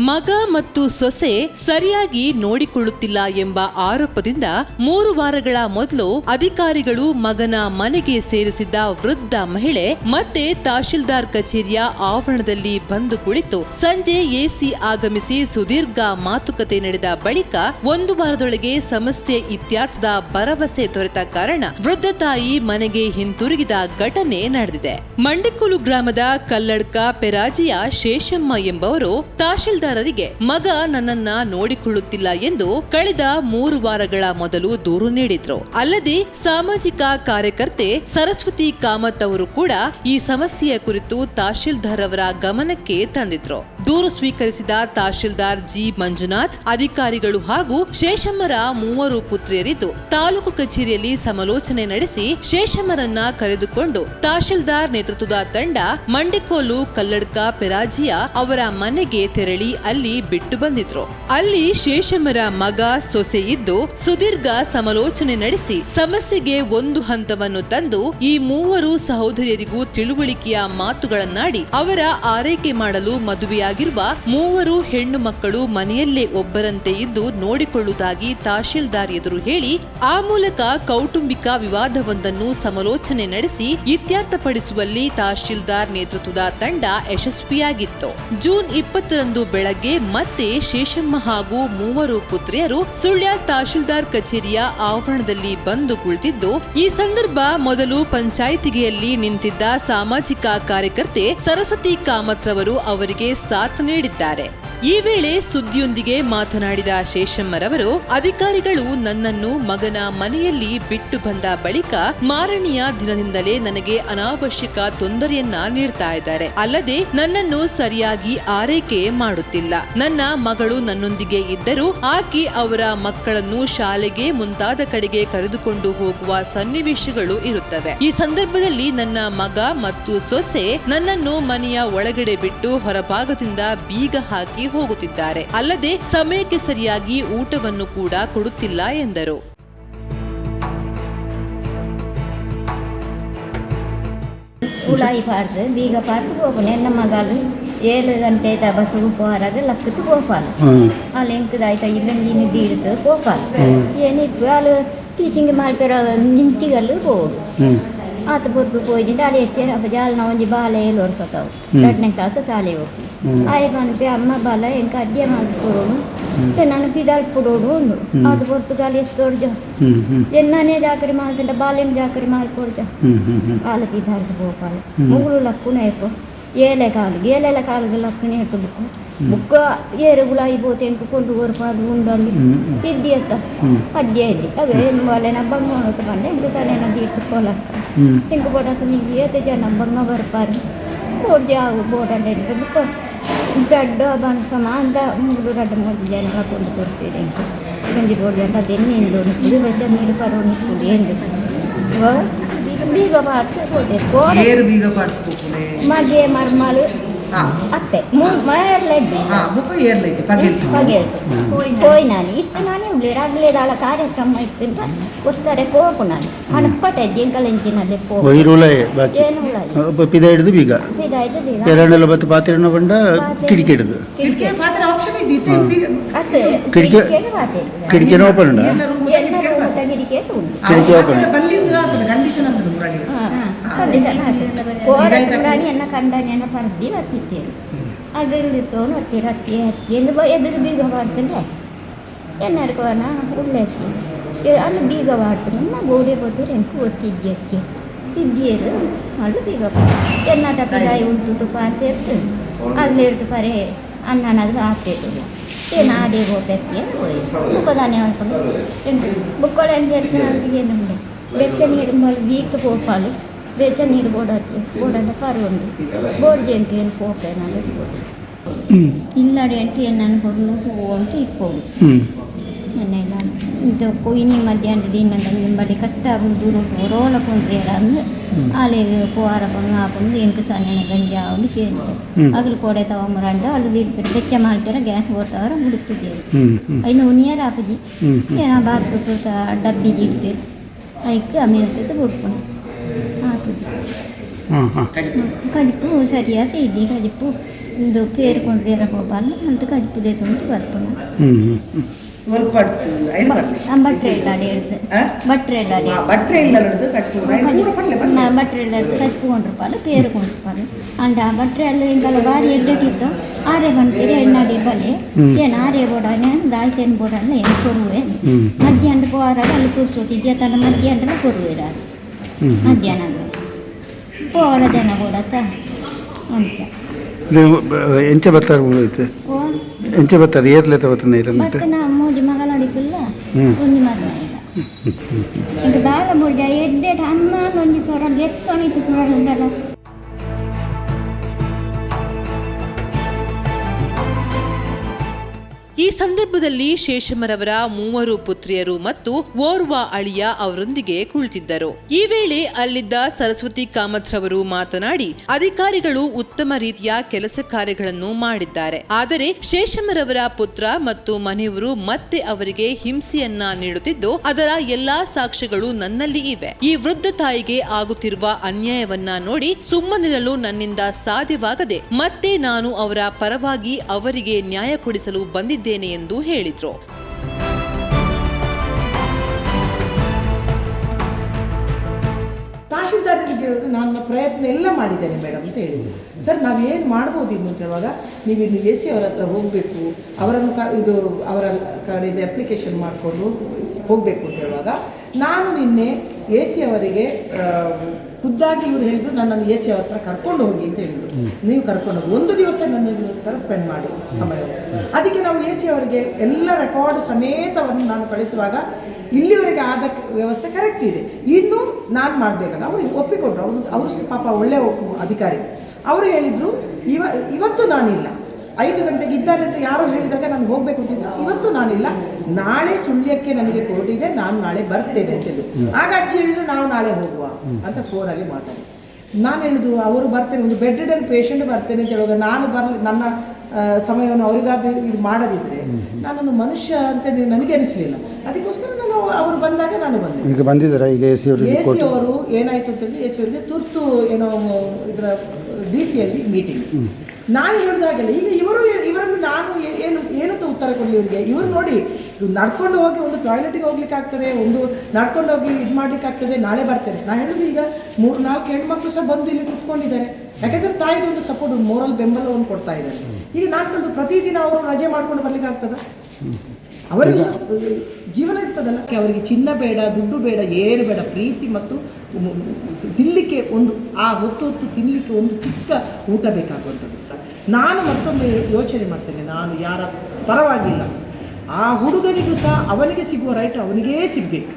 ಮಗ ಮತ್ತು ಸೊಸೆ ಸರಿಯಾಗಿ ನೋಡಿಕೊಳ್ಳುತ್ತಿಲ್ಲ ಎಂಬ ಆರೋಪದಿಂದ 3 ವಾರಗಳ ಮೊದಲು ಅಧಿಕಾರಿಗಳು ಮಗನ ಮನೆಗೆ ಸೇರಿಸಿದ್ದ ವೃದ್ಧ ಮಹಿಳೆ ಮತ್ತೆ ತಹಶೀಲ್ದಾರ್ ಕಚೇರಿಯ ಆವರಣದಲ್ಲಿ ಬಂದು ಕುಳಿತು ಸಂಜೆ ಎಸಿ ಆಗಮಿಸಿ ಸುದೀರ್ಘ ಮಾತುಕತೆ ನಡೆದ ಬಳಿಕ 1 ವಾರದೊಳಗೆ ಸಮಸ್ಯೆ ಇತ್ಯರ್ಥದ ಭರವಸೆ ದೊರೆತ ಕಾರಣ ವೃದ್ಧ ತಾಯಿ ಮನೆಗೆ ಹಿಂತಿರುಗಿದ ಘಟನೆ ನಡೆದಿದೆ. ಮಂಡಿಕೋಲು ಗ್ರಾಮದ ಕಲ್ಲಡ್ಕ ಪೆರಾಜಿಯ ಶೇಷಮ್ಮ ಎಂಬವರು ತಹಶೀಲ್ದಾರರಿಗೆ ಮಗ ನನ್ನನ್ನ ನೋಡಿಕೊಳ್ಳುತ್ತಿಲ್ಲ ಎಂದು ಕಳೆದ 3 ವಾರಗಳ ಮೊದಲು ದೂರು ನೀಡಿದ್ರು. ಅಲ್ಲದೆ ಸಾಮಾಜಿಕ ಕಾರ್ಯಕರ್ತೆ ಸರಸ್ವತಿ ಕಾಮತ್ ಅವರು ಕೂಡ ಈ ಸಮಸ್ಯೆಯ ಕುರಿತು ತಹಶೀಲ್ದಾರ್ ಅವರ ಗಮನಕ್ಕೆ ತಂದಿದ್ರು. ದೂರು ಸ್ವೀಕರಿಸಿದ ತಹಶೀಲ್ದಾರ್ ಜಿ ಮಂಜುನಾಥ್ ಅಧಿಕಾರಿಗಳು ಹಾಗೂ ಶೇಷಮ್ಮರ 3 ಪುತ್ರಿಯರಿದ್ದು ತಾಲೂಕು ಕಚೇರಿಯಲ್ಲಿ ಸಮಾಲೋಚನೆ ನಡೆಸಿ ಶೇಷಮ್ಮರನ್ನ ಕರೆದುಕೊಂಡು ತಹಶೀಲ್ದಾರ್ ನೇತೃತ್ವದ ತಂಡ ಮಂಡಿಕೋಲು ಕಲ್ಲಡ್ಕ ಪೆರಾಜಿಯ ಅವರ ಮನೆಗೆ ತೆರಳಿ ಅಲ್ಲಿ ಬಿಟ್ಟು ಬಂದಿದ್ರು. ಅಲ್ಲಿ ಶೇಷಮ್ಮರ ಮಗ ಸೊಸೆ ಇದ್ದು ಸುದೀರ್ಘ ಸಮಾಲೋಚನೆ ನಡೆಸಿ ಸಮಸ್ಯೆಗೆ ಒಂದು ಹಂತವನ್ನು ತಂದು ಈ 3 ಸಹೋದರಿಯರಿಗೂ ತಿಳುವಳಿಕೆಯ ಮಾತುಗಳನ್ನಾಡಿ ಅವರ ಆರೈಕೆ ಮಾಡಲು ಮದುವೆಯಾಗಿರುವ 3 ಹೆಣ್ಣು ಮಕ್ಕಳು ಮನೆಯಲ್ಲೇ ಒಬ್ಬರಂತೆ ಇದ್ದು ನೋಡಿಕೊಳ್ಳುವುದಾಗಿ ತಹಶೀಲ್ದಾರ್ ಎದುರು ಹೇಳಿ ಆ ಮೂಲಕ ಕೌಟುಂಬಿಕ ವಿವಾದವೊಂದನ್ನು ಸಮಾಲೋಚನೆ ನಡೆಸಿ ಇತ್ಯರ್ಥಪಡಿಸುವಲ್ಲಿ ತಹಶೀಲ್ದಾರ್ ನೇತೃತ್ವದ ತಂಡ ಯಶಸ್ವಿಯಾಗಿತ್ತು. ಜೂನ್ 20ರಂದು ಬೆಳಗ್ಗೆ ಮತ್ತೆ ಶೇಷಮ್ಮ ಹಾಗೂ 3 ಪುತ್ರಿಯರು ಸುಳ್ಯ ತಹಶೀಲ್ದಾರ್ ಕಚೇರಿಯ ಆವರಣದಲ್ಲಿ ಬಂದು ಕುಳಿತಿದ್ದು ಈ ಸಂದರ್ಭ ಮೊದಲು ಪಂಚಾಯಿತಿಗೆಯಲ್ಲಿ ನಿಂತಿದ್ದ ಸಾಮಾಜಿಕ ಕಾರ್ಯಕರ್ತೆ ಸರಸ್ವತಿ ಕಾಮತ್ ರವರು ಅವರಿಗೆ ಸಾಥ್ ನೀಡಿದ್ದಾರೆ. ಈ ವೇಳೆ ಸುದ್ದಿಯೊಂದಿಗೆ ಮಾತನಾಡಿದ ಶೇಷಮ್ಮರವರು ಅಧಿಕಾರಿಗಳು ನನ್ನನ್ನು ಮಗನ ಮನೆಯಲ್ಲಿ ಬಿಟ್ಟು ಬಂದ ಬಳಿಕ ಮಾರನೆಯ ದಿನದಿಂದಲೇ ನನಗೆ ಅನಾವಶ್ಯಕ ತೊಂದರೆಯನ್ನ ನೀಡ್ತಾ ಇದ್ದಾರೆ. ಅಲ್ಲದೆ ನನ್ನನ್ನು ಸರಿಯಾಗಿ ಆರೈಕೆ ಮಾಡುತ್ತಿಲ್ಲ. ನನ್ನ ಮಗಳು ನನ್ನೊಂದಿಗೆ ಇದ್ದರೂ ಆಕೆ ಅವರ ಮಕ್ಕಳನ್ನು ಶಾಲೆಗೆ ಮುಂತಾದ ಕಡೆಗೆ ಕರೆದುಕೊಂಡು ಹೋಗುವ ಸನ್ನಿವೇಶಗಳು ಇರುತ್ತವೆ. ಈ ಸಂದರ್ಭದಲ್ಲಿ ನನ್ನ ಮಗ ಮತ್ತು ಸೊಸೆ ನನ್ನನ್ನು ಮನೆಯ ಒಳಗಡೆ ಬಿಟ್ಟು ಹೊರಭಾಗದಿಂದ ಬೀಗ ಹಾಕಿ ಹೋಗುತ್ತಿದ್ದಾರೆ. ಅಲ್ಲದೆ ಸಮಯಕ್ಕೆ ಸರಿಯಾಗಿ ಊಟವನ್ನು ಕೂಡ ಕೊಡುತ್ತಿಲ್ಲ ಎಂದರು. ಬೀಗ ಪಾರ್ದು ಹೋಗೋಣ ಎನ್ನ ಮಗಳು 7 ಗಂಟೆ ಬಸ್ಸು ಹೋರಾಗ ಲಕ್ಕತ್ತು ಹೋಪಾಲು ಅಲ್ಲಿ ಎಂಕದಾಯ್ತ ಇಲ್ಲಿಂದ ಬೀಳ್ತು ಹೋಪಾಲು ಏನಿತ್ತು ಅಲ್ಲಿ ಟೀಚಿಂಗ್ ಮಾಡ್ತಾರ ನಿಂತಿಗಲ್ಲು ಹೋಗು ಆತ ಬುರ್ದು ಹೋಯ್ದಿಂದ ಅಲ್ಲಿ ಎತ್ತೇರ ಜಾಲ ನಾವು ಒಂಜಿ ಬಾಲ 7 ವರ್ಷತ್ತವು 2ನೇ ಕ್ಲಾಸ್ ಶಾಲೆ ಹೋಗಿ ಆಯ್ತು ಅನ್ಪಿ ಅಮ್ಮ ಬಾಲ ಎಂಕ ಅಡ್ಗೆ ಮಾಡ್ಕೊಡೋನು ನಾನು ಪಿದಾಳ್ಕೊಡೋನು ಉಂಡು ಅದು ಪೊರ್ತುಗಾಲಿ ಎಷ್ಟೋಡ್ಜ ಎನ್ನಾನೇ ಜಾಕರಿ ಮಾಡ್ತಿಲ್ಲ ಬಾಲೆನ ಜಾಕರಿ ಮಾಡ್ಕೊಡ್ಜ ಬಾಲ ಪಿದಾಳ್ದು ಹೋಪಾಲ ಮುಗುಳು ಲಕ್ಕುನ ಏಪು ಏಳೆಲ ಕಾಲಿಗೆ ಲಕ್ಕನೆ ಎತ್ತು ಬುಕ್ಕ ಏರುಗಳು అయిపోతే ಎಂಕೊಂಡು ಹೊರಪಾದು ಉಂಡಲ್ಲಿ ಇದ್ದಿ ಅತ್ತ ಅಡ್ಗೆ ಇದ್ದಿ ಅವೇ ಬಾಲೆನ ಬಂಗ ಹೊತ್ತು ಬಂದೆ ಎಂಟು ತಾನೇನ ದೀಟ್ಕೊಳಕ್ಕ ಎಂಕು ಬೋಡಕ್ಕೆ ನೀವು ಏತೆ ಜನ ಬಂಗ ಬರ್ಪಾರು ಬೋಡ್ಜಿ ಆಗು ಬೋಡಲ್ಲಿ ಬುಕ್ಕ ಬ್ರೆಡ್ ಬನ್ಸಮ ಅಂತ 3 ಜನ ಹಾಕೊಂಡು ಕೊಡ್ತೀರಿ ಗಂಜಿ ಬೋಡಿ ಅಂತ ಅದೆನ್ನೆಂದು ಇದು ಬೆಚ್ಚ ನೀರು ಪರೋಣಿ ಕುಡಿ ಎಂದು ಬೀಗ ಪಾಡ್ತು ಮಗೆ ಮರ್ಮಲು ಅತ್ತೆ పోయినాను ఇత్తనానే ఉండే రాగలేదాల కార్యక్రమం ఇస్తుంటే వస్తారే పోకు నాని అనప్పటే జింకలించినల్లే ಪಿದಾಯ್ದು ಬೀಗ ಎರಡನೆಲ್ಲ ಬತ್ತು ಪಾತ್ರೆನ ಬಂಡ ಕಿಡಿಕೆಡ್ದು ಕಿಡಿಕೆನ ಓಪನ್ ಉಂಡ ಕಿಡಿಕೆ ಓಪನ್ ಎನ್ನ ಕಂಡಾನೆ ಎನ್ನ ಪರ್ದಿ ಹತ್ತಿತ್ತೇರು ಅದರಲ್ಲಿತ್ತವನು ಹತ್ತಿರ ಹತ್ತಿ ಎದುರು ಬೀಗ ಮಾಡ್ತಂದ್ರೆ ಎನ್ನರ್ಕೋನ ಉಳ್ಳೆತ್ತಿ ಅಲ್ಲಿ ಬೀಗ ಮಾಡ್ತಾನೆ ನಾ ಗೋಡೆ ಬತ್ತೂರು ಎಂಕು ಒತ್ತಿದ್ದಿ ಅಕ್ಕಿ ಇದ್ದೀರು ಅಲ್ಲಿ ಬೀಗ ಎನ್ನಟ ಪಿದಾಯಿ ಉಂಟು ತುಪ್ಪ ಅಂತ ಇರ್ತದೆ ಅಲ್ಲಿ ಇರ್ತು ಪರೆ ಅನ್ನನಾದ್ರೂ ಆಗ್ತಿರ್ತಿಲ್ಲ ಏನು ಆಡಿ ಹೋಗ್ತೈತಿ ಬುಕ್ಕದಾನೆ ಮಾಡ್ಕೊಂಡು ಎಂಟು ಬುಕ್ಕಳ ಅಂತ ಏನು ಬೆಚ್ಚ ನೀರು ಮಲ್ಲಿ ವೀಕ್ ಹೋಪಾಲು ಬೆಚ್ಚ ನೀರು ಬೋಡಂತ ಪರವಂದು ಬೋರ್ಜಿ ಅಂತ ಏನು ಹೋಗ್ತೇನೆ ನಾನು ಇರ್ಬೋದು ಇಲ್ಲಡಿ ಅಂಟು ಏನನ್ನು ಹೊರಲು ಹೋಗುವಂತ ಇಕ್ಕೋದು ಎನ್ನೆಲ್ಲ ಇದು ಕೊಯ್ನಿ ಮಧ್ಯಾಹ್ನದ ಇನ್ನೊಂದು ನಿಂಬಲ್ಲಿ ಕಷ್ಟ ದೂರ ರೋಲಕೊಂಡ್ರಿ ಅಂದ್ರೆ ಅಲ್ಲಿ ಪೋವಾರ ಬಂಗ ಹಾಕೊಂಡು ಎಂಟು ಸಣ್ಣ ಗಂಜಿ ಹಾಕೊಂಡು ಸೇರಿದ್ರು ಅಗ್ಲು ಕೋಡೆ ತಗೊಂಬರಂಡ ಅಲ್ಲಿ ಬೆಚ್ಚ ಮಾಡ್ತಾರೆ ಗ್ಯಾಸ್ ಓದ್ತವ್ರ ಹುಡುಕ್ತಿದ್ದೇವೆ ಐನು ನೀರು ಹಾಕಿದ್ವಿ ಏನೋ ಬಾತ್ರೂಮ್ ಡಬ್ಬಿ ಇಡ್ತೀವಿ ಅದಕ್ಕೆ ಆಮೇಲೆ ಬಿಡ್ಕೊಂಡು ಹಾಕಿದ್ವಿ ಕಜಿಪು ಸರಿಯಾದ ಇದ್ದಿ ಕಜಿಪು ಇದು ಪೇರ್ಕೊಂಡ್ರೆ ಹೋಗಲ್ಲ ಅಂತ ಕಜಿಪು ದೇತುಂಟು ಬರ್ಪುನ ಬಟ್ರೆ ಕಚ್ಕೊಂಡ್ರಪಾಲು ಪೇರ್ಕೊಂಡ್ರಪಾಲು ಅಂಡ ಆ ಬಟ್ರೆ ಎಲ್ಲ ಹಿಂಗೆಲ್ಲ ಭಾರಿ ಎಡ್ಡೆಟ್ಟಿತ್ತು ಆರೆ ಬಂತೀರಿ ಎಣ್ಣಾಡಿ ಬಲೆ ಏನು ಆರೆ ಬೋಡನೆ ದಾಲ್ಚೇನು ಬೋಡಲ್ಲ ಏನು ಕೊರುವೆ ಮಧ್ಯಾಹ್ನ ಪೋರಾಗ ಅಲ್ಲಿ ಕೂರ್ಸೋತಿದ್ಯಾ ತನ್ನ ಮಧ್ಯಾಹ್ನ ಕೊರುವೆರ ಮಧ್ಯಾಹ್ನ ಪೋರ ಜನ ಬೋಡತ್ತ ಅಂತ ಎಂಚ ಬರ್ತಾರೆ ಎಂಚ ಬರ್ತಾರೆ ಏರ್ಲೆತ ಬರ್ತಾನೆ ಮತ್ತೆ ನಾ ಮೂಜಿ ಮಗಳ ಅಡಿಪಿಲ್ಲ ಒಂಜಿ ಮರಣ ಇಲ್ಲ ಈಗ ದಾಲ ಮುಡ್ಜ ಎಡ್ಡೆ ಅನ್ನ ಒಂಜಿ ಸೊರ ಎತ್ತಣಿತು ಉಂಡಲ್ಲ. ಈ ಸಂದರ್ಭದಲ್ಲಿ ಶೇಷಮ್ಮರವರ 3 ಪುತ್ರಿಯರು ಮತ್ತು ಓರ್ವ ಅಳಿಯ ಅವರೊಂದಿಗೆ ಕುಳಿತಿದ್ದರು. ಈ ವೇಳೆ ಅಲ್ಲಿದ್ದ ಸರಸ್ವತಿ ಕಾಮತ್ರವರು ಮಾತನಾಡಿ, ಅಧಿಕಾರಿಗಳು ಉತ್ತಮ ರೀತಿಯ ಕೆಲಸ ಕಾರ್ಯಗಳನ್ನು ಮಾಡಿದ್ದಾರೆ, ಆದರೆ ಶೇಷಮ್ಮರವರ ಪುತ್ರ ಮತ್ತು ಮನೆಯವರು ಮತ್ತೆ ಅವರಿಗೆ ಹಿಂಸೆಯನ್ನ ನೀಡುತ್ತಿದ್ದು ಅದರ ಎಲ್ಲಾ ಸಾಕ್ಷ್ಯಗಳು ನನ್ನಲ್ಲಿ ಇವೆ. ಈ ವೃದ್ಧ ತಾಯಿಗೆ ಆಗುತ್ತಿರುವ ಅನ್ಯಾಯವನ್ನ ನೋಡಿ ಸುಮ್ಮನಿರಲು ನನ್ನಿಂದ ಸಾಧ್ಯವಾಗದೆ ಮತ್ತೆ ನಾನು ಅವರ ಪರವಾಗಿ ಅವರಿಗೆ ನ್ಯಾಯ ಕೊಡಿಸಲು ಬಂದಿದ್ದೇನೆ ಎಂದು ಹೇಳಿದ್ರು. ತಹಶೀಲ್ದಾರ್ಗೆ ನನ್ನ ಪ್ರಯತ್ನ ಎಲ್ಲ ಮಾಡಿದ್ದೇನೆ ಮೇಡಮ್ ಅಂತ ಹೇಳಿದ್ರು. ಸರ್ ನಾವೇನು ಮಾಡ್ಬೋದು ಇನ್ನು ಅಂತ ಹೇಳುವಾಗ ನೀವು ಇನ್ನು ಎ ಸಿ ಅವರ ಹತ್ರ ಹೋಗಬೇಕು, ಅವರನ್ನು ಅವರ ಕಡೆಯಿಂದ ಅಪ್ಲಿಕೇಶನ್ ಮಾಡಿಕೊಂಡು ಹೋಗಬೇಕು ಅಂತ ಹೇಳುವಾಗ ನಾನು ನಿನ್ನೆ ಎ ಸಿ ಅವರಿಗೆ ಖುದ್ದಾಗಿ ಇವರು ಹೇಳಿದ್ರು ನನ್ನನ್ನು ಎ ಸಿ ಅವ್ರ ಹತ್ರ ಕರ್ಕೊಂಡು ಹೋಗಿ ಅಂತ ಹೇಳಿದ್ರು. ನೀವು ಕರ್ಕೊಂಡು ಹೋಗಿ 1 ದಿವಸ ನನ್ನಗೋಸ್ಕರ ಸ್ಪೆಂಡ್ ಮಾಡಿ ಸಮಯ. ಅದಕ್ಕೆ ನಾವು ಎ ಸಿ ಅವರಿಗೆ ಎಲ್ಲ ರೆಕಾರ್ಡ್ ಸಮೇತವನ್ನು ನಾನು ಕಳಿಸುವಾಗ ಇಲ್ಲಿವರೆಗೆ ಆದ ವ್ಯವಸ್ಥೆ ಕರೆಕ್ಟ್ ಇದೆ, ಇನ್ನು ನಾನು ಮಾಡಬೇಕಲ್ಲ ಅವರು ಒಪ್ಪಿಕೊಂಡ್ರು. ಅವರು ಪಾಪ ಒಳ್ಳೆಯ ಅಧಿಕಾರಿ. ಅವರು ಹೇಳಿದರು ಇವತ್ತು ನಾನಿಲ್ಲ, 5 ಗಂಟೆಗೆ ಇದ್ದಾರೆ ಅಂತ ಯಾರೋ ಹೇಳಿದಾಗ ನಾನು ಹೋಗಬೇಕು ಅಂತಿದ್ದೆ, ಇವತ್ತು ನಾನಿಲ್ಲ, ನಾಳೆ ಸುಳ್ಯಕ್ಕೆ ನನಗೆ ಕೋರ್ಟ್ ಇದೆ, ನಾನು ನಾಳೆ ಬರ್ತೇನೆ ಅಂತ ಹೇಳಿದ್ರು. ಆಗ ಅಜ್ಜಿ ಹೇಳಿದ್ರು ನಾವು ನಾಳೆ ಹೋಗುವ ಅಂತ ಫೋನಲ್ಲಿ ಮಾತಾಡಿ. ನಾನು ಹೇಳಿದ್ರು ಅವರು ಬರ್ತೇನೆ, ಒಂದು ಬೆಡ್ ರಿಡನ್ ಪೇಷಂಟ್ ಬರ್ತೇನೆ ಅಂತ ಹೇಳುವಾಗ ನಾನು ಬರಲಿ, ನನ್ನ ಸಮಯವನ್ನು ಅವರಿಗಾದ ಇದು ಮಾಡದಿದ್ದರೆ ನಾನೊಂದು ಮನುಷ್ಯ ಅಂತ ನನಗೆ ಅನಿಸಲಿಲ್ಲ. ಅದಕ್ಕೋಸ್ಕರ ನಾನು ಅವರು ಬಂದಾಗ ನಾನು ಬಂದೆ. ಈಗ ಬಂದಿದ್ದಾರೆ. ಈಗ ಎ ಸಿ ಅವರು ಏನಾಯಿತು ಅಂತಂದರೆ ಎ ಸಿ ಅವರಿಗೆ ತುರ್ತು ಏನೋ ಇದರ DC ಮೀಟಿಂಗ್. ನಾನು ಹೇಳಿದಾಗಲ್ಲ ಈಗ ಇವರನ್ನು ನಾನು ಏನಂತ ಉತ್ತರ ಕೊಡಲಿ ಇವರಿಗೆ. ಇವರು ನೋಡಿ ನಡ್ಕೊಂಡು ಹೋಗಿ ಒಂದು ಟಾಯ್ಲೆಟಿಗೆ ಹೋಗ್ಲಿಕ್ಕೆ ಆಗ್ತದೆ, ಒಂದು ನಡ್ಕೊಂಡು ಹೋಗಿ ಇದು ಮಾಡ್ಲಿಕ್ಕೆ ಆಗ್ತದೆ, ನಾಳೆ ಬರ್ತೇನೆ. ನಾನು ಹೇಳಿದ್ರು ಈಗ 3-4 ಹೆಣ್ಮಕ್ಳು ಸಹ ಬಂದು ಇಲ್ಲಿ ಕುತ್ಕೊಂಡಿದ್ದಾರೆ. ಯಾಕಂದರೆ ತಾಯಿಗೆ ಒಂದು ಸಪೋರ್ಟ್, ಒಂದು ಮೋರಲ್ ಬೆಂಬಲವನ್ನು ಕೊಡ್ತಾ ಇದ್ದಾರೆ. ಈಗ ನಾನು ಪ್ರತಿದಿನ ಅವರು ರಜೆ ಮಾಡ್ಕೊಂಡು ಬರ್ಲಿಕ್ಕೆ ಆಗ್ತದ? ಅವರಿಗೆ ಜೀವನ ಇರ್ತದಲ್ಲ. ಅವರಿಗೆ ಚಿನ್ನ ಬೇಡ, ದುಡ್ಡು ಬೇಡ, ಏನು ಬೇಡ, ಪ್ರೀತಿ ಮತ್ತು ತಿನ್ನಲಿಕ್ಕೆ ಒಂದು ಆ ಹೊತ್ತು ತಿನ್ನಲಿಕ್ಕೆ ಒಂದು ಚಿಕ್ಕ ಊಟ ಬೇಕಾಗುವಂಥದ್ದು. ನಾನು ಮತ್ತೊಂದು ಯೋಚನೆ ಮಾಡ್ತೇನೆ, ನಾನು ಯಾರ ಪರವಾಗಿಲ್ಲ, ಆ ಹುಡುಗನಿಗೂ ಸಹ ಅವನಿಗೆ ಸಿಗುವ ರೈಟ್ ಅವನಿಗೇ ಸಿಗಬೇಕು.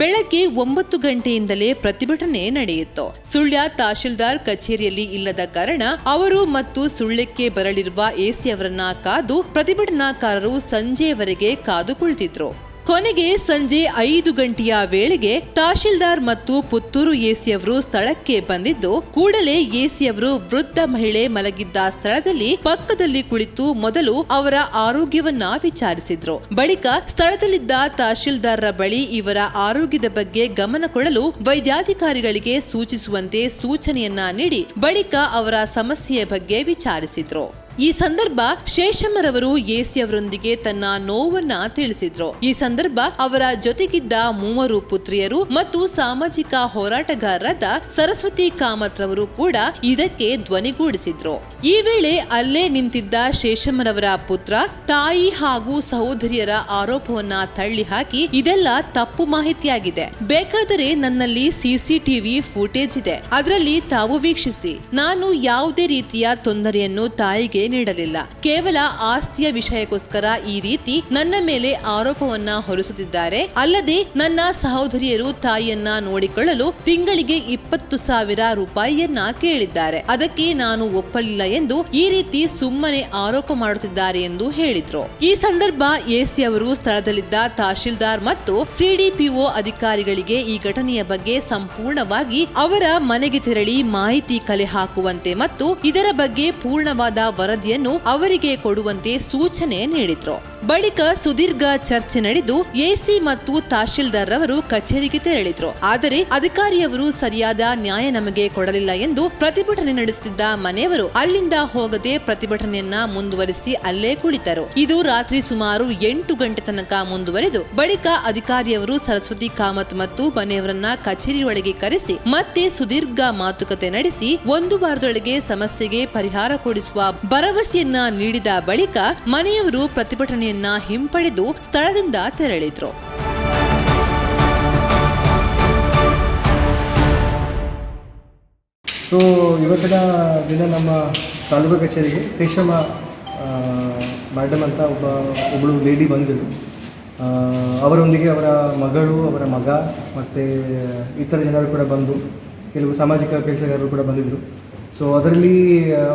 ಬೆಳಗ್ಗೆ 9 ಗಂಟೆಯಿಂದಲೇ ಪ್ರತಿಭಟನೆ ನಡೆಯಿತು. ಸುಳ್ಯ ತಹಶೀಲ್ದಾರ್ ಕಚೇರಿಯಲ್ಲಿ ಇಲ್ಲದ ಕಾರಣ ಅವರು ಮತ್ತು ಸುಳ್ಯಕ್ಕೆ ಬರಲಿರುವ ಎಸಿ ಅವರನ್ನ ಕಾದು ಪ್ರತಿಭಟನಾಕಾರರು ಸಂಜೆಯವರೆಗೆ ಕಾದು ಕುಳಿತಿದ್ರು. ಕೊನೆಗೆ ಸಂಜೆ 5 ಗಂಟೆಯ ವೇಳೆಗೆ ತಹಶೀಲ್ದಾರ್ ಮತ್ತು ಪುತ್ತೂರು ಎಸಿ ಅವರು ಸ್ಥಳಕ್ಕೆ ಬಂದಿದ್ದು ಕೂಡಲೇ ಎಸಿ ಅವರು ವೃದ್ಧ ಮಹಿಳೆ ಮಲಗಿದ್ದ ಸ್ಥಳದಲ್ಲಿ ಪಕ್ಕದಲ್ಲಿ ಕುಳಿತು ಮೊದಲು ಅವರ ಆರೋಗ್ಯವನ್ನ ವಿಚಾರಿಸಿದ್ರು. ಬಳಿಕ ಸ್ಥಳದಲ್ಲಿದ್ದ ತಹಶೀಲ್ದಾರರ ಬಳಿ ಇವರ ಆರೋಗ್ಯದ ಬಗ್ಗೆ ಗಮನ ಕೊಡಲು ವೈದ್ಯಾಧಿಕಾರಿಗಳಿಗೆ ಸೂಚಿಸುವಂತೆ ಸೂಚನೆಯನ್ನ ನೀಡಿ ಬಳಿಕ ಅವರ ಸಮಸ್ಯೆಯ ಬಗ್ಗೆ ವಿಚಾರಿಸಿದ್ರು. ಈ ಸಂದರ್ಭ ಶೇಷಮ್ಮರವರು ಎಸಿ ಅವರೊಂದಿಗೆ ತನ್ನ ನೋವನ್ನ ತಿಳಿಸಿದ್ರು. ಈ ಸಂದರ್ಭ ಅವರ ಜೊತೆಗಿದ್ದ 3 ಪುತ್ರಿಯರು ಮತ್ತು ಸಾಮಾಜಿಕ ಹೋರಾಟಗಾರರಾದ ಸರಸ್ವತಿ ಕಾಮತ್ರವರು ಕೂಡ ಇದಕ್ಕೆ ಧ್ವನಿಗೂಡಿಸಿದ್ರು. ಈ ವೇಳೆ ಅಲ್ಲೇ ನಿಂತಿದ್ದ ಶೇಷಮ್ಮರವರ ಪುತ್ರ ತಾಯಿ ಹಾಗೂ ಸಹೋದರಿಯರ ಆರೋಪವನ್ನ ತಳ್ಳಿ ಹಾಕಿ ಇದೆಲ್ಲ ತಪ್ಪು ಮಾಹಿತಿಯಾಗಿದೆ, ಬೇಕಾದರೆ ನನ್ನಲ್ಲಿ CCTV ಫುಟೇಜ್ ಇದೆ, ಅದರಲ್ಲಿ ತಾವು ವೀಕ್ಷಿಸಿ, ನಾನು ಯಾವುದೇ ರೀತಿಯ ತೊಂದರೆಯನ್ನು ತಾಯಿಗೆ ನೀಡಲಿಲ್ಲ, ಕೇವಲ ಆಸ್ತಿಯ ವಿಷಯಕ್ಕೋಸ್ಕರ ಈ ರೀತಿ ನನ್ನ ಮೇಲೆ ಆರೋಪವನ್ನ ಹೊರಿಸುತ್ತಿದ್ದಾರೆ. ಅಲ್ಲದೆ ನನ್ನ ಸಹೋದರಿಯರು ತಾಯಿಯನ್ನ ನೋಡಿಕೊಳ್ಳಲು ತಿಂಗಳಿಗೆ 20,000 ರೂಪಾಯಿಯನ್ನ ಕೇಳಿದ್ದಾರೆ, ಅದಕ್ಕೆ ನಾನು ಒಪ್ಪಲಿಲ್ಲ ಎಂದು ಈ ರೀತಿ ಸುಮ್ಮನೆ ಆರೋಪ ಮಾಡುತ್ತಿದ್ದಾರೆ ಎಂದು ಹೇಳಿದ್ರು. ಈ ಸಂದರ್ಭ ಎಸಿ ಅವರು ಸ್ಥಳದಲ್ಲಿದ್ದ ತಹಶೀಲ್ದಾರ್ ಮತ್ತು CDPO ಅಧಿಕಾರಿಗಳಿಗೆ ಈ ಘಟನೆಯ ಬಗ್ಗೆ ಸಂಪೂರ್ಣವಾಗಿ ಅವರ ಮನೆಗೆ ತೆರಳಿ ಮಾಹಿತಿ ಕಲೆ ಹಾಕುವಂತೆ ಮತ್ತು ಇದರ ಬಗ್ಗೆ ಪೂರ್ಣವಾದ ವರದಿಯನ್ನು ಅವರಿಗೆ ಕೊಡುವಂತೆ ಸೂಚನೆ ನೀಡಿದ್ರು. ಬಳಿಕ ಸುದೀರ್ಘ ಚರ್ಚೆ ನಡೆದು ಎಸಿ ಮತ್ತು ತಹಶೀಲ್ದಾರ್ ರವರು ಕಚೇರಿಗೆ ತೆರಳಿದ್ರು. ಆದರೆ ಅಧಿಕಾರಿಯವರು ಸರಿಯಾದ ನ್ಯಾಯ ನಮಗೆ ಕೊಡಲಿಲ್ಲ ಎಂದು ಪ್ರತಿಭಟನೆ ನಡೆಸುತ್ತಿದ್ದ ಮನೆಯವರು ಅಲ್ಲಿಂದ ಹೋಗದೆ ಪ್ರತಿಭಟನೆಯನ್ನ ಮುಂದುವರಿಸಿ ಅಲ್ಲೇ ಕುಳಿತರು. ಇದು ರಾತ್ರಿ ಸುಮಾರು 8 ಗಂಟೆ ತನಕ ಮುಂದುವರೆದು ಬಳಿಕ ಅಧಿಕಾರಿಯವರು ಸರಸ್ವತಿ ಕಾಮತ್ ಮತ್ತು ಮನೆಯವರನ್ನ ಕಚೇರಿ ಒಳಗೆ ಕರೆಸಿ ಮತ್ತೆ ಸುದೀರ್ಘ ಮಾತುಕತೆ ನಡೆಸಿ 1 ವಾರದೊಳಗೆ ಸಮಸ್ಯೆಗೆ ಪರಿಹಾರ ಕೊಡಿಸುವ ಭರವಸೆಯನ್ನ ನೀಡಿದ ಬಳಿಕ ಮನೆಯವರು ಪ್ರತಿಭಟನೆಯನ್ನ ಹಿಂಪಡೆದು ಸ್ಥಳದಿಂದ ತೆರಳಿದ್ರು. ಸೊ ಇವತ್ತಿನ ದಿನ ನಮ್ಮ ತಾಲೂಕು ಕಚೇರಿಗೆ ಶೇಷಮ್ಮ ಮೇಡಮ್ ಅಂತ ಒಬ್ಬಳು ಲೇಡಿ ಬಂದಿದ್ದರು. ಅವರೊಂದಿಗೆ ಅವರ ಮಗಳು, ಅವರ ಮಗ ಮತ್ತು ಇತರ ಜನರು ಕೂಡ ಬಂದು, ಕೆಲವು ಸಾಮಾಜಿಕ ಕೆಲಸಗಾರರು ಕೂಡ ಬಂದಿದ್ದರು. ಸೊ ಅದರಲ್ಲಿ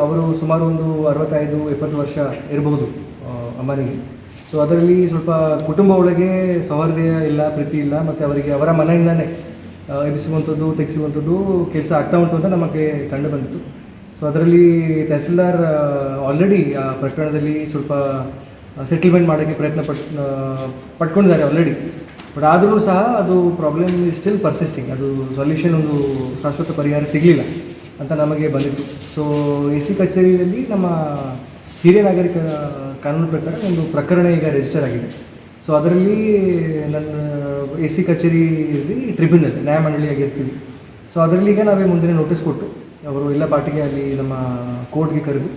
ಅವರು ಸುಮಾರು ಒಂದು 65-70 ವರ್ಷ ಇರಬಹುದು ಅಮ್ಮನಿಗೆ. ಸೊ ಅದರಲ್ಲಿ ಸ್ವಲ್ಪ ಕುಟುಂಬ ಒಳಗೆ ಸೌಹಾರ್ದ ಇಲ್ಲ, ಪ್ರೀತಿ ಇಲ್ಲ, ಮತ್ತು ಅವರಿಗೆ ಅವರ ಮನೆಯಿಂದನೇ ಎಬ್ಬಿಸುವಂಥದ್ದು ತೆಗೆಸುವಂಥದ್ದು ಕೆಲಸ ಆಗ್ತಾ ಉಂಟು ಅಂತ ನಮಗೆ ಕಂಡು ಬಂದಿತ್ತು. ಸೊ ಅದರಲ್ಲಿ ತಹಸೀಲ್ದಾರ್ ಆಲ್ರೆಡಿ ಆ ಪ್ರಕರಣದಲ್ಲಿ ಸ್ವಲ್ಪ ಸೆಟಲ್ಮೆಂಟ್ ಮಾಡೋಕ್ಕೆ ಪ್ರಯತ್ನ ಪಟ್ಕೊಂಡಿದ್ದಾರೆ ಆಲ್ರೆಡಿ. ಬಟ್ ಆದರೂ ಸಹ ಅದು ಪ್ರಾಬ್ಲಮ್ ಈಸ್ ಸ್ಟಿಲ್ ಪರ್ಸಿಸ್ಟಿಂಗ್. ಅದು ಸೊಲ್ಯೂಷನ್, ಒಂದು ಶಾಶ್ವತ ಪರಿಹಾರ ಸಿಗಲಿಲ್ಲ ಅಂತ ನಮಗೆ ಬಂದಿತ್ತು. ಸೊ AC ಕಚೇರಿಯಲ್ಲಿ ನಮ್ಮ ಹಿರಿಯ ನಾಗರಿಕರ ಕಾನೂನು ಪ್ರಕಾರ ಒಂದು ಪ್ರಕರಣ ಈಗ ರಿಜಿಸ್ಟರ್ ಆಗಿದೆ. ಸೊ ಅದರಲ್ಲಿ ನನ್ನ AC ಕಚೇರಿ ಟ್ರಿಬ್ಯುನಲ್, ನ್ಯಾಯಮಂಡಳಿಯಾಗಿರ್ತೀವಿ. ಸೊ ಅದರಲ್ಲಿ ಈಗ ನಾವೇ ಮುಂದಿನ ನೋಟಿಸ್ ಕೊಟ್ಟು ಅವರು ಎಲ್ಲ ಪಾರ್ಟಿಗೆ ಅಲ್ಲಿ ನಮ್ಮ ಕೋರ್ಟ್ಗೆ ಕರೆದು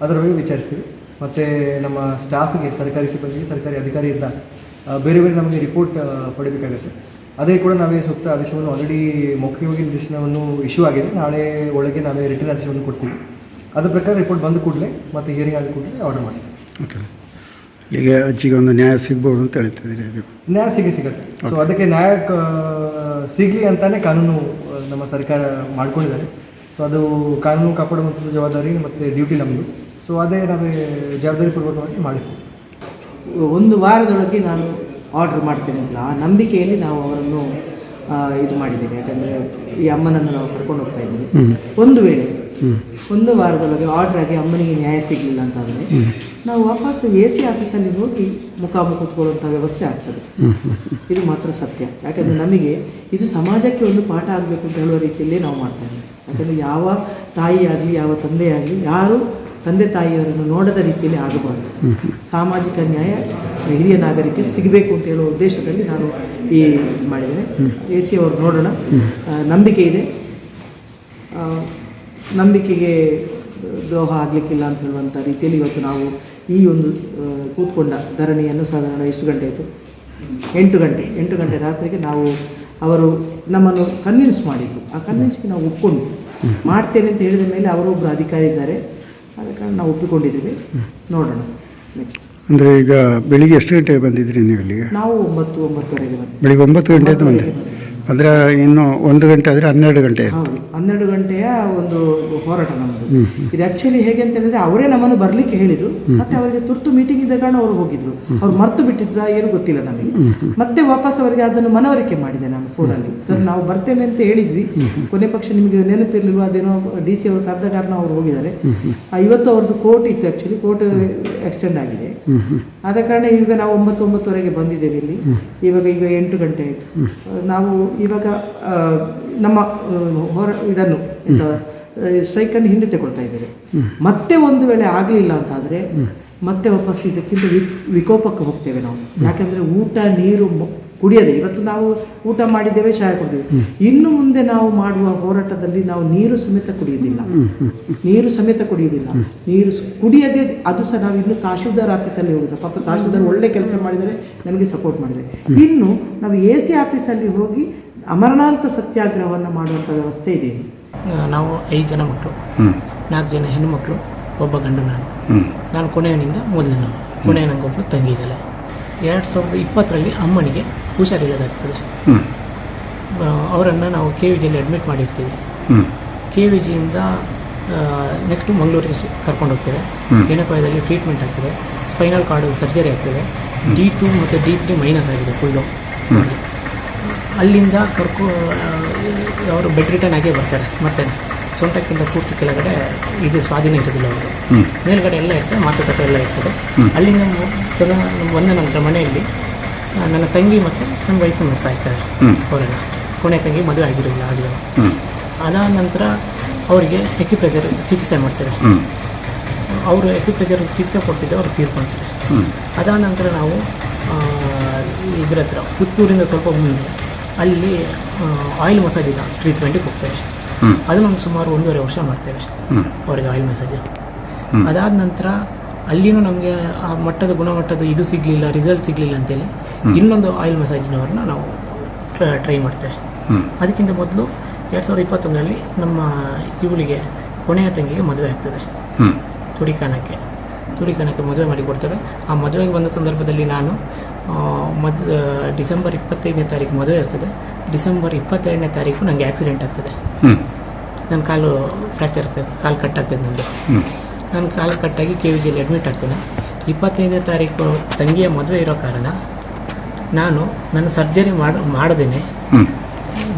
ಅದರ ಬಗ್ಗೆ ವಿಚಾರಿಸ್ತೀವಿ. ಮತ್ತು ನಮ್ಮ ಸ್ಟಾಫಿಗೆ, ಸರ್ಕಾರಿ ಸಿಬ್ಬಂದಿಗೆ, ಸರ್ಕಾರಿ ಅಧಿಕಾರಿಯಿಂದ ಬೇರೆ ಬೇರೆ ನಮಗೆ ರಿಪೋರ್ಟ್ ಪಡಿಬೇಕಾಗುತ್ತೆ. ಅದೇ ಕೂಡ ನಾವೇ ಸೂಕ್ತ ಆದೇಶವನ್ನು ಆಲ್ರೆಡಿ ಮೌಖಿಕವಾಗಿ ನಿರ್ದೇಶನವನ್ನು ಇಶ್ಯೂ ಆಗಿದೆ. ನಾಳೆ ಒಳಗೆ ನಾವೇ ರಿಟರ್ನ್ ಆದೇಶವನ್ನು ಕೊಡ್ತೀವಿ. ಅದ್ರ ಪ್ರಕಾರ ರಿಪೋರ್ಟ್ ಬಂದ ಕೂಡಲೇ ಮತ್ತು ಹಿಯರಿಂಗ್ ಆದ ಕೂಡಲೇ ಆರ್ಡರ್ ಮಾಡಿಸ್ತೀವಿ. ಓಕೆ, ಈಗ ಅಜ್ಜಿಗೆ ಒಂದು ನ್ಯಾಯ ಸಿಗ್ಬೋದು ಅಂತ ಹೇಳ್ತಿದ್ದೀರಿ? ನ್ಯಾಯ ಸಿಗುತ್ತೆ. ಸೊ ಅದಕ್ಕೆ ನ್ಯಾಯ ಸಿಗಲಿ ಅಂತಲೇ ಕಾನೂನು ನಮ್ಮ ಸರ್ಕಾರ ಮಾಡ್ಕೊಂಡಿದ್ದಾರೆ. ಸೊ ಅದು ಕಾನೂನು ಕಾಪಾಡುವಂಥದ್ದು ಜವಾಬ್ದಾರಿ ಮತ್ತು ಡ್ಯೂಟಿ ನಮ್ಮದು. ಸೊ ಅದೇ ನಾವೇ ಜವಾಬ್ದಾರಿಪೂರ್ವಕವಾಗಿ ಮಾಡಿಸ್ತೀವಿ. 1 ವಾರದೊಳಗೆ ನಾನು ಆರ್ಡ್ರ್ ಮಾಡ್ತೇನೆ ಅಂತ ಆ ನಂಬಿಕೆಯಲ್ಲಿ ನಾವು ಅವರನ್ನು ಇದು ಮಾಡಿದ್ದೇವೆ. ಯಾಕಂದರೆ ಈ ಅಮ್ಮನನ್ನು ನಾವು ಕರ್ಕೊಂಡು ಹೋಗ್ತಾ ಇದ್ದೀವಿ. ಒಂದು ವೇಳೆ 1 ವಾರದೊಳಗೆ ಆರ್ಡ್ರ್ ಆಗಿ ಅಮ್ಮನಿಗೆ ನ್ಯಾಯ ಸಿಗಲಿಲ್ಲ ಅಂತಂದರೆ ನಾವು ವಾಪಸ್ AC ಆಫೀಸಲ್ಲಿ ಹೋಗಿ ಮುಖಾಮುಖ ಕೂತ್ಕೊಳ್ಳುವಂಥ ವ್ಯವಸ್ಥೆ ಆಗ್ತದೆ. ಇದು ಮಾತ್ರ ಸತ್ಯ. ಯಾಕಂದರೆ ನಮಗೆ ಇದು ಸಮಾಜಕ್ಕೆ ಒಂದು ಪಾಠ ಆಗಬೇಕು ಅಂತ ಹೇಳುವ ರೀತಿಯಲ್ಲೇ ನಾವು ಮಾಡ್ತಾ ಇದ್ದೀವಿ. ಯಾಕಂದರೆ ಯಾವ ತಾಯಿಯಾಗಲಿ, ಯಾವ ತಂದೆಯಾಗಲಿ, ಯಾರು ತಂದೆ ತಾಯಿಯವರನ್ನು ನೋಡದ ರೀತಿಯಲ್ಲಿ ಆಗಬಾರ್ದು. ಸಾಮಾಜಿಕ ನ್ಯಾಯ ಹಿರಿಯ ನಾಗರಿಕೆ ಸಿಗಬೇಕು ಅಂತ ಹೇಳುವ ಉದ್ದೇಶದಲ್ಲಿ ನಾನು ಈ ಮಾಡಿದ್ದೇನೆ. AC ಅವರು ನೋಡೋಣ, ನಂಬಿಕೆ ಇದೆ, ನಂಬಿಕೆಗೆ ದ್ರೋಹ ಆಗಲಿಕ್ಕಿಲ್ಲ ಅಂತ ಹೇಳುವಂಥ ರೀತಿಯಲ್ಲಿ ಇವತ್ತು ನಾವು ಈ ಒಂದು ಕೂತ್ಕೊಂಡ ಧರಣಿಯನ್ನು ಸಾಧಾರಣ ಎಷ್ಟು ಗಂಟೆ ಆಯಿತು? 8 ಗಂಟೆ ರಾತ್ರಿಗೆ ನಾವು ಅವರು ನಮ್ಮನ್ನು ಕನ್ವಿನ್ಸ್ ಮಾಡಿದ್ದು. ಆ ಕನ್ವಿನ್ಸ್ಗೆ ನಾವು ಒಪ್ಕೊಂಡು ಮಾಡ್ತೇನೆ ಅಂತ ಹೇಳಿದ ಮೇಲೆ ಅವರೊಬ್ಬರು ಅಧಿಕಾರಿ ಇದ್ದಾರೆ, ಆದ ಕಾರಣ ನಾವು ಒಪ್ಪಿಕೊಂಡಿದ್ದೀವಿ. ನೋಡೋಣ ನೆಕ್ಸ್ಟ್. ಅಂದರೆ ಈಗ ಬೆಳಿಗ್ಗೆ ಎಷ್ಟು ಗಂಟೆಗೆ ಬಂದಿದ್ರಿ ನೀವು ಇಲ್ಲಿಗೆ? ನಾವು 9-9:30 ಬಂದು ಬೆಳಿಗ್ಗೆ 9 ಗಂಟೆದು ಬಂದೆ. ಅಂದರೆ ಇನ್ನು 1 ಗಂಟೆ ಆದರೆ 12 ಗಂಟೆ ಆಯಿತು. ಹೌದು, 12 ಗಂಟೆಯ ಒಂದು ಹೋರಾಟ ನಮ್ಮದು. ಇದು ಆ್ಯಕ್ಚುಲಿ ಹೇಗೆ ಅಂತ ಹೇಳಿದ್ರೆ ಅವರೇ ನಮ್ಮನ್ನು ಬರಲಿಕ್ಕೆ ಹೇಳಿದರು. ಮತ್ತೆ ಅವರಿಗೆ ತುರ್ತು ಮೀಟಿಂಗ್ ಇದ್ದ ಕಾರಣ ಅವರು ಹೋಗಿದ್ರು. ಅವ್ರು ಮರ್ತು ಬಿಟ್ಟಿದ್ರ ಏನು ಗೊತ್ತಿಲ್ಲ ನಮಗೆ. ಮತ್ತೆ ವಾಪಸ್ ಅವರಿಗೆ ಅದನ್ನು ಮನವರಿಕೆ ಮಾಡಿದೆ ನಾನು ಫೋನಲ್ಲಿ. ಸರ್ ನಾವು ಬರ್ತೇವೆ ಅಂತ ಹೇಳಿದ್ವಿ, ಕೊನೆ ಪಕ್ಷ ನಿಮಗೆ ನೆನಪಿರಲಿಲ್ಲ, ಅದೇನೋ DC ಅವರು ಕರೆದ ಕಾರಣ ಅವರು ಹೋಗಿದ್ದಾರೆ. ಇವತ್ತು ಅವ್ರದ್ದು ಕೋರ್ಟ್ ಇತ್ತು, ಆ್ಯಕ್ಚುಲಿ ಕೋರ್ಟ್ ಎಕ್ಸ್ಟೆಂಡ್ ಆಗಿದೆ. ಆದ ಕಾರಣ ಈಗ ನಾವು 9-9:30 ಬಂದಿದ್ದೇವೆ ಇಲ್ಲಿ. ಈಗ 8 ಗಂಟೆ ಆಯಿತು. ನಾವು ಇವಾಗ ನಮ್ಮ ಇದನ್ನು ಸ್ಟ್ರೈಕನ್ನು ಹಿಂದೆ ತಗೊಳ್ತಾ ಇದ್ದೇವೆ. ಮತ್ತೆ ಒಂದು ವೇಳೆ ಆಗಲಿಲ್ಲ ಅಂತಾದರೆ ಮತ್ತೆ ವಾಪಸ್ ಇದಕ್ಕಿಂತ ವಿಕೋಪಕ್ಕೆ ಹೋಗ್ತೇವೆ ನಾವು. ಯಾಕಂದರೆ ಊಟ ನೀರು ಕುಡಿಯದೆ ಇವತ್ತು ನಾವು ಊಟ ಮಾಡಿದ್ದೇವೆ, ಚಾಯ ಕುಡಿದೇವೆ. ಇನ್ನು ಮುಂದೆ ನಾವು ಮಾಡುವ ಹೋರಾಟದಲ್ಲಿ ನಾವು ನೀರು ಸಮೇತ ಕುಡಿಯೋದಿಲ್ಲ. ನೀರು ಕುಡಿಯದೆ ಅದು ಸಹ ನಾವು ಇನ್ನು ತಹಶೀಲ್ದಾರ್ ಆಫೀಸಲ್ಲಿ ಹೋಗಿದ್ದೆ. ಪಾಪ ತಹಶೀಲ್ದಾರ್ ಒಳ್ಳೆ ಕೆಲಸ ಮಾಡಿದರೆ, ನಮಗೆ ಸಪೋರ್ಟ್ ಮಾಡಿದ್ದಾರೆ. ಇನ್ನು ನಾವು AC ಆಫೀಸಲ್ಲಿ ಹೋಗಿ ಅಮರನಾಥ ಸತ್ಯಾಗ್ರಹವನ್ನು ಮಾಡುವಂಥ ವ್ಯವಸ್ಥೆ ಇದೆ. ನಾವು 5 ಜನ ಮಕ್ಕಳು, 4 ಜನ ಹೆಣ್ಣು ಮಕ್ಕಳು, ಒಬ್ಬ ಗಂಡು. ನಾನು ಕೊನೆಯವನಿಂದ ಮೊದಲನೇ. ಕೊನೆಯ ನನಗೊಬ್ಬಳು ತಂಗಿ ಇದ್ದಾಳೆ. 2020ರಲ್ಲಿ ಅಮ್ಮನಿಗೆ ಹುಷಾರಿಲ್ಲದಾಗ್ತದೆ. ಅವರನ್ನು ನಾವು KVJಲ್ಲಿ ಅಡ್ಮಿಟ್ ಮಾಡಿರ್ತೀವಿ. KVJಯಿಂದ ನೆಕ್ಸ್ಟ್ ಮಂಗಳೂರಿಗೆ ಕರ್ಕೊಂಡು ಹೋಗ್ತೇವೆ. ಗೆಣಪಾಯದಲ್ಲಿ ಟ್ರೀಟ್ಮೆಂಟ್ ಆಗ್ತದೆ. ಸ್ಪೈನಲ್ ಕಾರ್ಡ್ ಸರ್ಜರಿ ಆಗ್ತದೆ. D2 ಮತ್ತು D3 ಮೈನಸ್ ಆಗಿದೆ ಫುಲ್ಲು. ಅಲ್ಲಿಂದ ಅವರು ಬೆಡ್ ರಿಟರ್ನ್ ಆಗೇ ಬರ್ತಾರೆ. ಮತ್ತೆ ಸೊಂಟಕ್ಕಿಂತ ಪೂರ್ತಿ ಕೆಳಗಡೆ ಇದು ಸ್ವಾಧೀನ ಇರೋದಿಲ್ಲ ಅವರು. ಮೇಲ್ಗಡೆ ಎಲ್ಲ ಇರ್ತದೆ, ಮಾತುಕತೆ ಎಲ್ಲ ಇರ್ತದೆ. ಅಲ್ಲಿಂದ ಬಂದ ನಂತರ ಮನೆಯಲ್ಲಿ ನನ್ನ ತಂಗಿ ಮತ್ತು ನನ್ನ ವೈಫ್ ನೋಡ್ತಾ ಇರ್ತಾರೆ ಅವರೆಲ್ಲ. ಕೊನೆ ತಂಗಿ ಮದುವೆ ಆಗಿರೋದಿಲ್ಲ ಆಗಲಿ. ಅದಾದ ನಂತರ ಅವರಿಗೆ ಎಕ್ಯುಪ್ರೆಷರ್ ಚಿಕಿತ್ಸೆ ಮಾಡ್ತಾರೆ. ಅವರು ಎಕ್ಯುಪ್ರೆಷರ್ ಚಿಕಿತ್ಸೆ ಕೊಡ್ತಿದ್ದೆ, ಅವರು ತೀರ್ಕೊಳ್ತಾರೆ. ಅದಾದ ನಂತರ ನಾವು ಇದರ ಹತ್ರ ಪುತ್ತೂರಿಂದ ಸ್ವಲ್ಪ ಮುಂದೆ ಅಲ್ಲಿ ಆಯಿಲ್ ಮಸಾಜಿನ ಟ್ರೀಟ್ಮೆಂಟಿಗೆ ಹೋಗ್ತೇವೆ. ಅದನ್ನೊಂದು ಸುಮಾರು 1.5 ವರ್ಷ ಮಾಡ್ತೇವೆ ಅವರಿಗೆ ಆಯಿಲ್ ಮಸಾಜ್. ಅದಾದ ನಂತರ ಅಲ್ಲಿನೂ ನಮಗೆ ಆ ಮಟ್ಟದ ಗುಣಮಟ್ಟದ ಇದು ಸಿಗಲಿಲ್ಲ, ರಿಸಲ್ಟ್ ಸಿಗಲಿಲ್ಲ ಅಂತೇಳಿ ಇನ್ನೊಂದು ಆಯಿಲ್ ಮಸಾಜಿನವ್ರನ್ನ ನಾವು ಟ್ರೈ ಮಾಡ್ತೇವೆ. ಅದಕ್ಕಿಂತ ಮೊದಲು 2021ರಲ್ಲಿ ನಮ್ಮ ಇವಳಿಗೆ ಕೊನೆಯ ತಂಗಿಗೆ ಮದುವೆ ಆಗ್ತದೆ. ತುಡಿಕಾನಕ್ಕೆ ಮದುವೆ ಮಾಡಿ ಕೊಡ್ತೇವೆ. ಆ ಮದುವೆಗೆ ಬಂದ ಸಂದರ್ಭದಲ್ಲಿ ನಾನು ಡಿಸೆಂಬರ್ 25ನೇ ತಾರೀಕು ಮದುವೆ ಇರ್ತದೆ. ಡಿಸೆಂಬರ್ 22ನೇ ತಾರೀಕು ನನಗೆ ಆಕ್ಸಿಡೆಂಟ್ ಆಗ್ತದೆ. ನನ್ನ ಕಾಲು ಫ್ರ್ಯಾಕ್ಚರ್ ಆಗ್ತದೆ, ಕಾಲು ಕಟ್ಟಾಗ್ತದೆ ನಂದು. ನನ್ನ ಕಾಲು ಕಟ್ಟಾಗಿ KVJಲ್ಲಿ ಅಡ್ಮಿಟ್ ಆಗ್ತೇನೆ. 25ನೇ ತಾರೀಕು ತಂಗಿಯ ಮದುವೆ ಇರೋ ಕಾರಣ ನಾನು ನನ್ನ ಸರ್ಜರಿ ಮಾಡದೇನೆ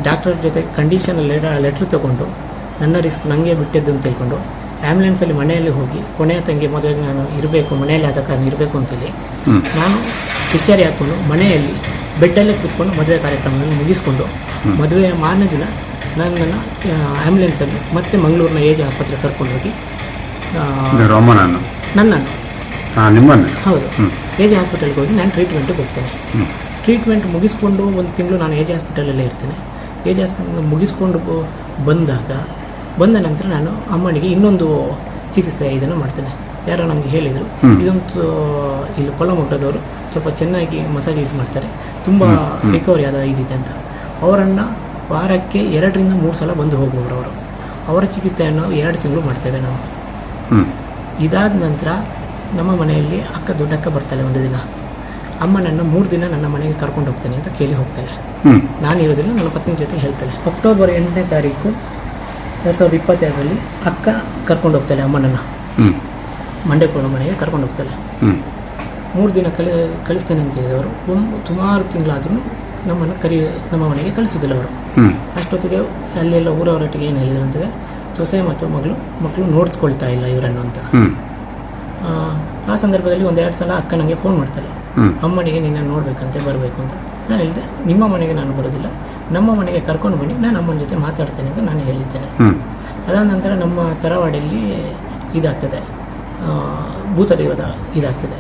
ಡಾಕ್ಟರ್ ಜೊತೆ ಕಂಡೀಷನ್ ಲೆಟ್ರ್ ತೊಗೊಂಡು ನನ್ನ ರಿಸ್ಕ್ ನನಗೆ ಬಿಟ್ಟಿದ್ದು ಅಂತ ತಿಳ್ಕೊಂಡು ಆ್ಯಂಬುಲೆನ್ಸಲ್ಲಿ ಮನೆಯಲ್ಲಿ ಹೋಗಿ ಕೊನೆಯ ತಂಗಿ ಮದುವೆಗೆ ನಾನು ಇರಬೇಕು, ಮನೆಯಲ್ಲಿ ಆದ ಕಾರಣ ಇರಬೇಕು ಅಂತೇಳಿ ನಾನು ಡಿಸ್ಚಾರ್ಜ್ ಹಾಕ್ಕೊಂಡು ಮನೆಯಲ್ಲಿ ಬೆಡ್ಡಲ್ಲೇ ಕೂತ್ಕೊಂಡು ಮದುವೆ ಕಾರ್ಯಕ್ರಮವನ್ನು ಮುಗಿಸ್ಕೊಂಡು ಮದುವೆಯ ಮಾರನೇ ದಿನ ನನ್ನನ್ನು ಆ್ಯಂಬುಲೆನ್ಸಲ್ಲಿ ಮತ್ತೆ ಮಂಗಳೂರಿನ ಏಜ್ ಆಸ್ಪತ್ರೆಗೆ ಕರ್ಕೊಂಡು ಹೋಗಿ ನನ್ನನ್ನು ಹೌದು ಏಜ್ ಹಾಸ್ಪಿಟಲ್ಗೆ ಹೋಗಿ ನಾನು ಟ್ರೀಟ್ಮೆಂಟಿಗೆ ಹೋಗ್ತೇನೆ. ಟ್ರೀಟ್ಮೆಂಟ್ ಮುಗಿಸ್ಕೊಂಡು 1 ತಿಂಗಳು ನಾನು ಏಜ್ ಹಾಸ್ಪಿಟಲಲ್ಲೇ ಇರ್ತೇನೆ. ಏಜ್ ಹಾಸ್ಪಿಟಲ್ ಮುಗಿಸ್ಕೊಂಡು ಬಂದ ನಂತರ ನಾನು ಅಮ್ಮನಿಗೆ ಇನ್ನೊಂದು ಚಿಕಿತ್ಸೆ ಇದನ್ನು ಮಾಡ್ತೇನೆ. ಯಾರೋ ನನಗೆ ಹೇಳಿದರು, ಇದೊಂದು ಇಲ್ಲಿ ಕೊಲ್ಲಮೊಗ್ಗದವರು ಸ್ವಲ್ಪ ಚೆನ್ನಾಗಿ ಮಸಾಜ್ ಯೂಸ್ ಮಾಡ್ತಾರೆ, ತುಂಬ ರಿಕವರಿ ಆದ ಇದಿದೆ ಅಂತ. ಅವರನ್ನು ವಾರಕ್ಕೆ 2 ರಿಂದ 3 ಸಲ ಬಂದು ಹೋಗುವವರು ಅವರು. ಅವರ ಚಿಕಿತ್ಸೆಯನ್ನು 2 ತಿಂಗಳು ಮಾಡ್ತೇವೆ ನಾವು. ಇದಾದ ನಂತರ ನಮ್ಮ ಮನೆಯಲ್ಲಿ ದೊಡ್ಡಕ್ಕ ಬರ್ತಾಳೆ ಒಂದು ದಿನ. ಅಮ್ಮನನ್ನು 3 ದಿನ ನನ್ನ ಮನೆಗೆ ಕರ್ಕೊಂಡು ಹೋಗ್ತೇನೆ ಅಂತ ಕೇಳಿ ಹೋಗ್ತಾಳೆ. ನಾನು ಇರೋದಿಲ್ಲ, ನನ್ನ ಪತ್ನಿ ಜೊತೆ ಹೇಳ್ತಾಳೆ. ಅಕ್ಟೋಬರ್ 8ನೇ ತಾರೀಕು 2022ರಲ್ಲಿ ಅಕ್ಕ ಕರ್ಕೊಂಡು ಹೋಗ್ತಾಳೆ ಅಮ್ಮನನ್ನು. ಮಂಡ್ಯಕೋಣ ಮನೆಗೆ ಕರ್ಕೊಂಡು ಹೋಗ್ತಾಳೆ. 3 ದಿನ ಕಳಿಸ್ತೇನೆ ಅಂತ ಹೇಳಿದವರು ಸುಮಾರು ತಿಂಗಳಾದ್ರೂ ನಮ್ಮನ್ನು ನಮ್ಮ ಮನೆಗೆ ಕಳಿಸೋದಿಲ್ಲ ಅವರು. ಅಷ್ಟೊತ್ತಿಗೆ ಅಲ್ಲೆಲ್ಲ ಊರವರೊಟ್ಟಿಗೆ ಏನು ಹೇಳಿದ್ರು ಅಂತಂದರೆ ಸೊಸೆ ಮತ್ತು ಮಕ್ಕಳು ನೋಡ್ಕೊಳ್ತಾ ಇಲ್ಲ ಇವರನ್ನು ಅಂತ. ಆ ಸಂದರ್ಭದಲ್ಲಿ 1-2 ಸಲ ಅಕ್ಕ ನನಗೆ ಫೋನ್ ಮಾಡ್ತಾಳೆ, ಅಮ್ಮನಿಗೆ ನಿನ್ನ ನೋಡಬೇಕಂತೆ ಬರಬೇಕು ಅಂತ. ನಾನು ಹೇಳಿದೆ, ನಿಮ್ಮ ಮನೆಗೆ ನಾನು ಬರೋದಿಲ್ಲ, ನಮ್ಮ ಮನೆಗೆ ಕರ್ಕೊಂಡು ಬನ್ನಿ, ನಾನು ಅಮ್ಮನ ಜೊತೆ ಮಾತಾಡ್ತೇನೆ ಅಂತ ನಾನು ಹೇಳಿದ್ದೇನೆ. ಅದಾದ ನಂತರ ನಮ್ಮ ತರವಾಡಿಯಲ್ಲಿ ಇದಾಗ್ತದೆ, ಭೂತದೈವದ ಇದಾಗ್ತದೆ.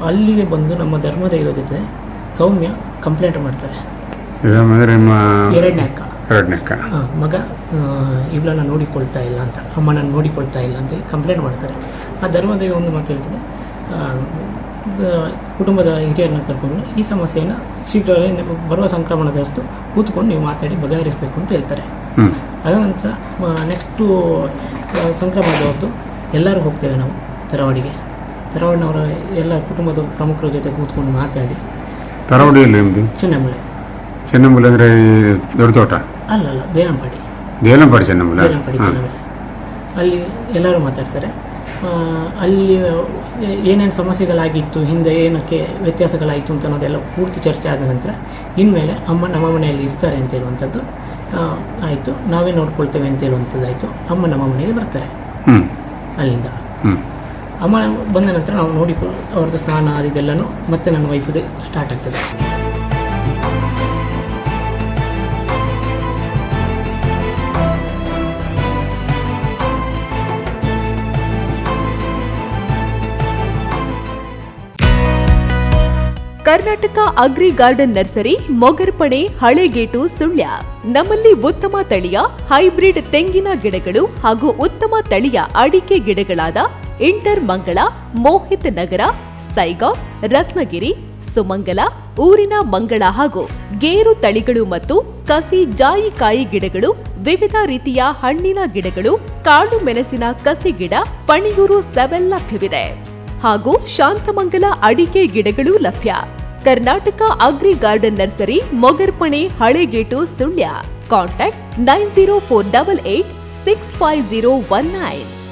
ಅಲ್ಲಿಗೆ ಬಂದು ನಮ್ಮ ಧರ್ಮದೈವದ ಜೊತೆ ಸೌಮ್ಯ ಕಂಪ್ಲೇಂಟ್ ಮಾಡ್ತಾರೆ. ಎರಡನೇ ಅಕ್ಕ ಮಗ ಇವಳನ್ನ ನೋಡಿಕೊಳ್ತಾ ಇಲ್ಲ ಅಂತ, ಅಮ್ಮನನ್ನು ನೋಡಿಕೊಳ್ತಾ ಇಲ್ಲ ಅಂತೇಳಿ ಕಂಪ್ಲೇಂಟ್ ಮಾಡ್ತಾರೆ. ಆ ಧರ್ಮದೈವ ಒಂದು ಮಾತು ಹೇಳ್ತದೆ, ಕುಟುಂಬದ ಹಿರಿಯರನ್ನ ಕರ್ಕೊಂಡು ಈ ಸಮಸ್ಯೆಯನ್ನು ಶೀಘ್ರವೇ ಬರುವ ಸಂಕ್ರಮಣದಷ್ಟು ಕೂತ್ಕೊಂಡು ನೀವು ಮಾತಾಡಿ ಬಗೆಹರಿಸಬೇಕು ಅಂತ ಹೇಳ್ತಾರೆ. ಅದ ನಂತರ ನೆಕ್ಸ್ಟು ಸಂಕ್ರಮಣದ ಹೊತ್ತು ಎಲ್ಲರೂ ಹೋಗ್ತೇವೆ ನಾವು ತರವಾಡಿನವರ ಎಲ್ಲ ಕುಟುಂಬದ ಪ್ರಮುಖರ ಜೊತೆ ಕೂತ್ಕೊಂಡು ಮಾತಾಡಿ. ತರವಾಡಿಯಲ್ಲಿ ಚೆನ್ನಂಬುಲಿ ಅಂದರೆ ದೊಡ್ಡ ತೋಟ ಅಲ್ಲ ದೇನಂಪಾಡಿ ಚೆನ್ನಂಬುಲಿ. ಅಲ್ಲಿ ಎಲ್ಲರೂ ಮಾತಾಡ್ತಾರೆ. ಅಲ್ಲಿ ಏನೇನು ಸಮಸ್ಯೆಗಳಾಗಿತ್ತು, ಹಿಂದೆ ಏನಕ್ಕೆ ವ್ಯತ್ಯಾಸಗಳಾಯಿತು ಅಂತ ಅನ್ನೋದೆಲ್ಲ ಪೂರ್ತಿ ಚರ್ಚೆ ಆದ ನಂತರ ಇನ್ಮೇಲೆ ಅಮ್ಮ ನಮ್ಮ ಮನೆಯಲ್ಲಿ ಇರ್ತಾರೆ ಅಂತ ಹೇಳುವಂಥದ್ದು ಆಯಿತು, ನಾವೇ ನೋಡ್ಕೊಳ್ತೇವೆ ಅಂತ ಹೇಳುವಂಥದ್ದು ಆಯಿತು. ಅಮ್ಮ ನಮ್ಮ ಮನೆಗೆ ಬರ್ತಾರೆ. ಅಲ್ಲಿಂದ ಅಮ್ಮ ಬಂದ ನಂತರ ನಾವು ಅವ್ರದ್ದು ಸ್ನಾನ ಅದೆಲ್ಲನೂ ಮತ್ತೆ ನನ್ನ ವೈಫುದೇ ಸ್ಟಾರ್ಟ್ ಆಗ್ತದೆ. Karnataka agri garden nursery, Mogarpane, Halegate, Sullia. ನಮ್ಮಲ್ಲಿ ಉತ್ತಮ ತಳಿಯ ಹೈಬ್ರಿಡ್ ತೆಂಗಿನ ಗಿಡಗಳು ಹಾಗೂ ಉತ್ತಮ ತಳಿಯ ಅಡಿಕೆ ಗಿಡಗಳಾದ ಇಂಟರ್ ಮಂಗಳ, ಮೋಹಿತ್ ನಗರ, ಸೈಗಾವ್, ರತ್ನಗಿರಿ, ಸುಮಂಗಲ, ಊರಿನ ಮಂಗಳ ಹಾಗೂ ಗೇರು ತಳಿಗಳು ಮತ್ತು ಕಸಿ ಜಾಯಿಕಾಯಿ ಗಿಡಗಳು, ವಿವಿಧ ರೀತಿಯ ಹಣ್ಣಿನ ಗಿಡಗಳು, ಕಾಳು ಮೆಣಸಿನ ಕಸಿ ಗಿಡ, ಪಣಿಯೂರು 7 ಲಭ್ಯವಿದೆ ಹಾಗೂ ಶಾಂತಮಂಗಲ ಅಡಿಕೆ ಗಿಡಗಳು ಲಭ್ಯ. Karnataka agri garden nursery, Mogarpane, Halegate, Sullia. Contact 9048865019.